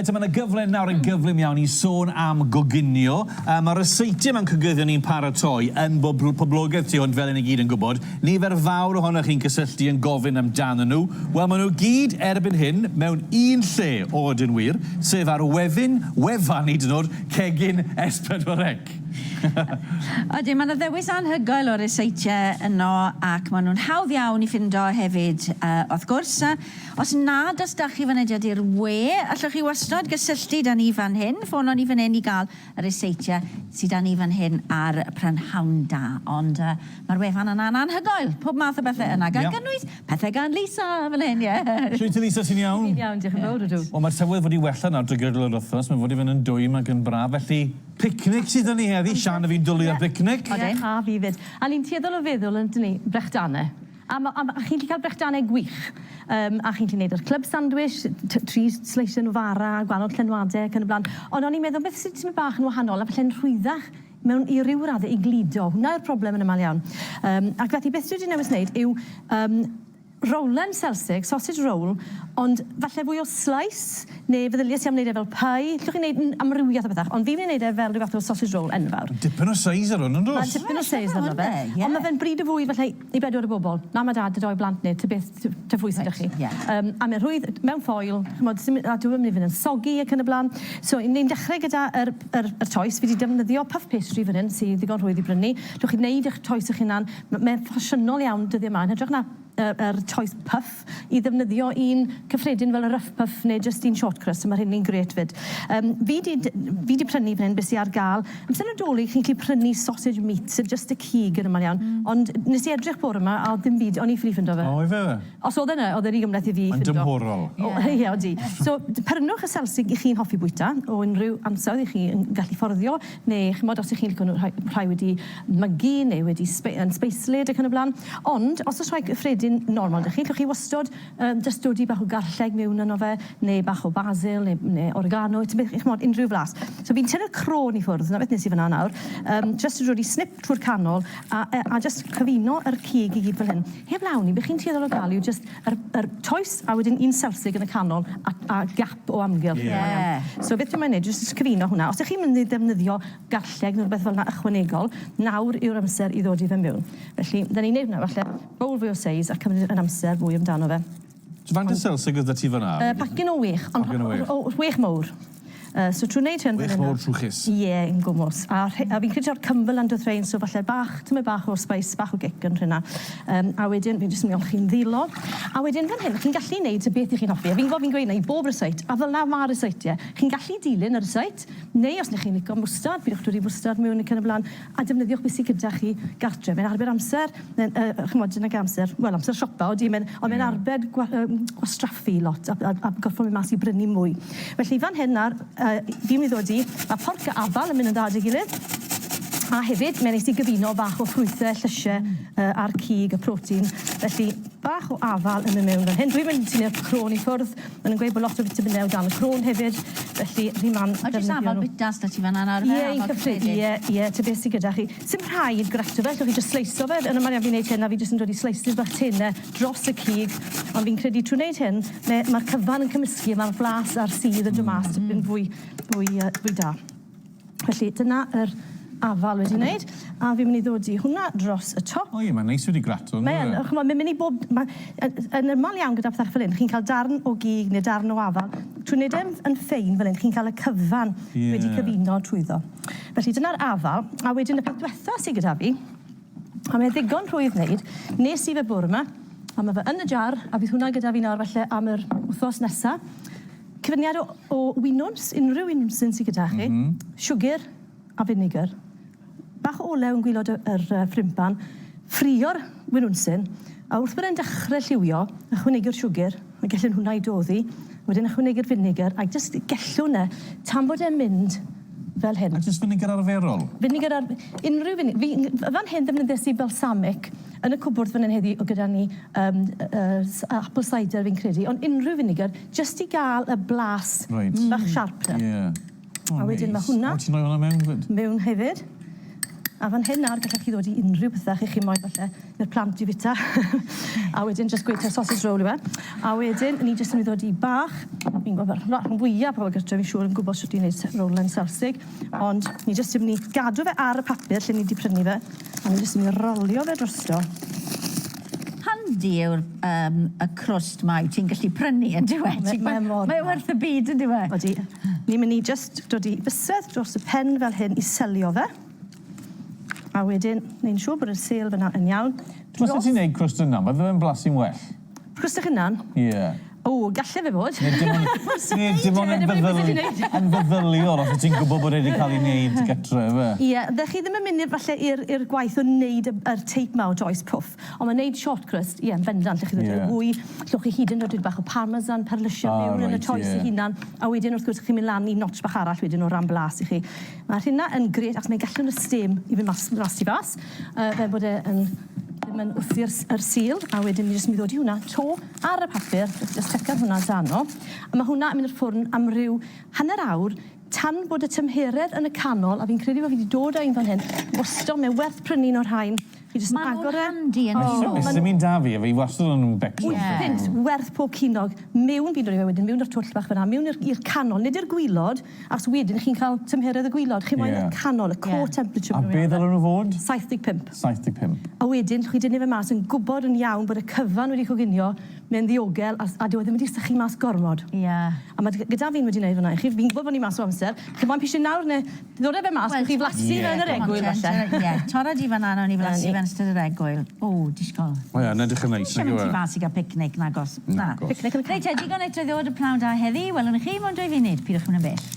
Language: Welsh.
Eto, mae'n gyflym nawr yn gyflym iawn I sôn am goginio. Mae'r reseitiau mae'n cygyddio ni'n paratoi yn poblogaeth tu hwnt fel yn I gyd yn gwybod. Nifer fawr ohonoch chi'n cysylltu yn gofyn amdano nhw. Wel, maen nhw gyd erbyn hyn mewn un lle o ydyn wir, sef ar wefan hyd yn oed, cegin S4C. Ydy, mae yna ddewis anhygoel o reseitiau yno ac maen nhw'n hawdd iawn I ffindo hefyd. Wrth gwrs, os nad os da chi fynediad i'r we, allwch chi wastad gysylltu da ni fan hyn, ffono ni fan hyn I gael y reseitiau sydd da ni fan hyn ar Prynhawn da. Ond mae'r wefan yna'n anhygoel, pob math o bethau yna. Gan gynnwys pethau gan Lisa fan hyn, ie. Llwyd ti Lisa sy'n iawn? Sy'n iawn, diolch yn fawr ydw. O, mae'r tywydd fod I wella nawr drwy gydol yr wythnos, mae'n fod I fynd yn dwym ac yn braf, felly picnic sydd yn ni heddi, Sian a fi'n dwlu ar picnic. Oedden, a fi fyd. A ni'n tueddol o feddwl yn dyn ni, brechdanau. A chi'n cael brechdanau gwych. A chi'n gwneud yr club sandwich, 3 sleisio nhw fara, gwahanol llenwadau ac yn y blaen. Ond o'n i'n meddwl beth sydd ti'n bach yn wahanol, a felly'n rhwyddach mewn I ryw raddau I glido. Hwna'r problem yn ymal iawn. Ac felly beth dwi wedi newis wneud yw Rholiau Selsig, sausage roll, ond falle fwy o slice, neu feddyliau ti am wneud e fel pie. Llwch chi'n wneud amrywiaeth o bethau, ond fi'n wneud e fel rhyw fath o sausage roll enfawr. Dipyn o seis ar hwn, yn dos? Mae dipyn o seis ar hwn, ond mae fe'n bryd o fwyd falle I 4 o bobl. Na mae dad, y 2 blant neu, ty fwy sydd â chi. A mae'n rhwydd mewn ffoil, a dwi'n mynd I fynd yn sogi ac yn y blaen. So, ni'n dechrau gyda yr toes. Fi wedi defnyddio puff pastry fan hyn, sydd ddigon rhwydd I brynu. Llwch chi'n neud eich toes eich hunan. Mae'n ffasiynol iawn dyddiau yma. Hedrych na yr toes puff I ddefnyddio un cyffredin fel y rough puff neu just un short crust, a mae hynny'n gret fyd. Fi di prynu fan hyn beth sydd ar gael. Amser Nadolig chi'n gallu prynu sausage meat, sydd just y cig yn yma iawn. Ond nes I edrych bore yma, a ddim byd, o'n I ffili ffindo fe. O, I fe? Os oedd yna, oedd yna I gymryd I fi ffindo. Yn dymhorol. Ie, odi. So, prynnwch y Selsig I chi'n hoffi bwyta, o unrhyw ansawdd I chi yn gallu fforddio, neu chymod os I chi'n licio rhai wedi mygu, neu wedi yn speislyd ac yn y blaen. Ond, os oes rhai cyffredin normal dych chi, llwch chi wastod just dodi bach o garlleg mewn yno fe, neu bach o basil, neu oregano, chymod, unrhyw flas. So fi'n tynnu'r crôn I ffwrdd, na beth nes I fyna nawr, just dodi snip trwy'r canol, a just cyfuno yr cig I gyd fel hyn. Heb lawn I, bych chi'n tueddol o gael yw just yr toes, a wedyn un Selsig yn y canol, a gap o amgylch. So beth dwi'n mynd, just cyfuno hwnna. Os ydych chi'n mynd I ddefnyddio garlleg neu beth fel yna ychwanegol, nawr yw'r amser I ddod I fe mewn. Felly, da ni'n neud hwnna, falle, bowl fwy o seis, a cymryd yn amser fwy amdano fe. So faint y Selsig gyda ti fyna? Pacyn o wych, ond wych mawr. So trwy wneud hyn... Wych mawr trwchus? Ie, yn gwmws. A fi'n credu o'r cymbl yn dod rhain, so falle tyma bach o spice, bach o gic yn rhywna. A wedyn, fi'n jyst yn mynd chi'n ddilo. A wedyn fan hyn, chi'n gallu wneud y beth I chi'n hoffi. Fi'n gofyn gweud na I bob reseit, a fel na mae'r reseitiau. Chi'n gallu dilyn y reseit, neu os chi'n licio mwstad, bydwch drwy'r mwstad mewn ac yn y blaen, a defnyddiwch beth sydd gyda chi gartre. Mae'n arbed amser, chymod yn ag amser, wel, amser siopa, ond mae'n arbed gwastraffu lot, a goffo mynd mas I brynu mwy. Felly fan hyn fi'n mynd ddod I, mae porc a afal yn mynd yn dad I gilydd, a hefyd, mae'n nes I gyfuno bach o ffrwythau, llysiau a'r cig, y protein. Felly, bach o afal yn mynd mewn fan hyn. Dwi'n mynd tynnu'r crôn I ffwrdd, maen nhw'n gweud bod lot o vitaminau o dan y crôn hefyd, felly rhi man defnyddio nhw. O, jyst afal bytas da ti fan yna? Ie, cyffredin. Ie, ty beth sydd gyda chi. Sym rhaid greto fe, llwch chi jyst sleiso fe, yn y maniad fi'n neud hyn, a fi jyst yn dod I sleisydd bach tenau dros y cig, ond fi'n credu trwy wneud hyn, mae'r cyfan yn cymysgu, mae'r flas a'r sydd yn dod mas, yn fwy da. Felly, dyna yr afal wedi wneud, a fi'n mynd I ddod I hwnna dros y top. O ie, mae'n neis wedi grato. Mae'n mynd I bob... Yn ymol iawn gyda pethau fel hyn, chi'n cael darn o gig neu darn o afal. Trwy wneud yn ffein fel hyn, chi'n cael y cyfan wedi cyfuno trwyddo. Felly dyna'r afal, a wedyn y peth diwetha sydd gyda fi, a mae'n ddigon rhwydd wneud, nes I fe bwr yma, a mae fe yn y jar, a bydd hwnna gyda fi nawr falle am yr wythnos nesaf. Cyfyniad o winwns, unrhyw winwns sydd gyda chi, siwgr a vinegar. Bach o olew yn gwylod yr ffrimpan, ffrio'r winwnsyn, a wrth bod e'n dechrau lliwio, ychwanegu'r siwgr, mae gellyn hwnna I doddi, wedyn ychwanegu'r vinegar, a jyst gellw hwnna, tan bod e'n mynd fel hyn. A jyst vinegar arferol? Vinegar unrhyw vinegar. Fan hyn ddefnyddiais I balsamic yn y cwbwrdd fan hyn heddi o gyda ni apple cider fi'n credu, ond unrhyw vinegar, jyst I gael y blas bach siarp. Ie. A wedyn mae hwnna... O, ti'n rhoi hwnna mewn fyd? Mewn hefyd. A fan hyn nawr gallech chi ddod i unrhyw bethau chi moyn falle i'r plant i fita. A wedyn just gweithio sausage roll yw e. A wedyn ni jyst yn mynd i ddod i bach. Fi'n gwybod rhan fwyaf pobl gyda fi'n siŵr yn gwybod sut i'n gwneud roll yn Selsig. Ond ni jyst yn mynd i gadw fe ar y papur lle ni wedi prynu fe. A ni jyst yn mynd i rolio fe drosto. Handi yw'r y crwst mae ti'n gallu prynu yn diwedd. Mae werth y byd yn diwedd. Odi. Ni'n mynd i just dod i bysedd dros y pen fel hyn i selio fe. A wedyn, neu'n siŵr bod y sel fyna yn iawn. Os ti'n gwneud crwst yna, mae fe'n blasu'n well. Crwst eich hynna'n? Ie. O, galle fe bod. Dim ond yn feddyliol, os ti'n gwybod bod wedi cael ei wneud gytre, fe. Ie, ddech chi ddim yn mynd falle i'r gwaith o wneud yr teip ma o Joyce Puff. Ond mae'n wneud short crust, ie, yn fendant, lle chi ddod i'r hwy. Llwch chi hyd yn dod bach o parmesan, perlisio mewn yn y choice i hunan. A wedyn wrth gwrs chi'n mynd lan i notch bach arall wedyn o ran blas i chi. Mae'r hynna yn gret, ac mae'n gallu yn y stem i fynd mas i fas. Fe bod e'n ddim yn wrthi'r sil, a wedyn ni jyst yn mynd i ddod i hwnna to ar y papur, jyst tecar hwnna dano. A mae hwnna yn mynd i'r ffwrn am ryw hanner awr, tan bod y tymheredd yn y canol, a fi'n credu bod fi wedi dod â un fan hyn, wastad mae'n werth prynu o'r rhain. Fi jyst yn agor e. Handi yn siŵr. Ys dim un da fi, a fi wastad yn becso. Pint, werth pob cinog, mewn fi'n dod i fe wedyn, mewn i'r twll bach fyna, mewn i'r canol, nid i'r gwylod, ac wedyn chi'n cael tymheredd y gwylod, chi'n moyn y canol, y core temperature. A be ddylwn nhw fod? 75. 75. A wedyn, chi dynnu fe mas yn gwybod yn iawn bod y cyfan wedi coginio, mae'n ddiogel, a di wedi mynd i sychu mas gormod. Ie. A mae gyda fi'n wedi gwneud fyna, fi'n gwybod bod ni mas o amser, chi moyn pisio nawr neu ddod e fe mas, chi flasu fe yn yr egwyl falle. Ie, torra di fan ano'n i flasu fe yn ystod yr egwyl. O, disgol. O ia, na dechrau neis, nag yw e? Siarad ti fas i gael picnic, nagos. Picnic yn y Reit, digon eto ddod y pnawn da heddi, welwn i chi mewn 2 funud, pidwch yn y bell.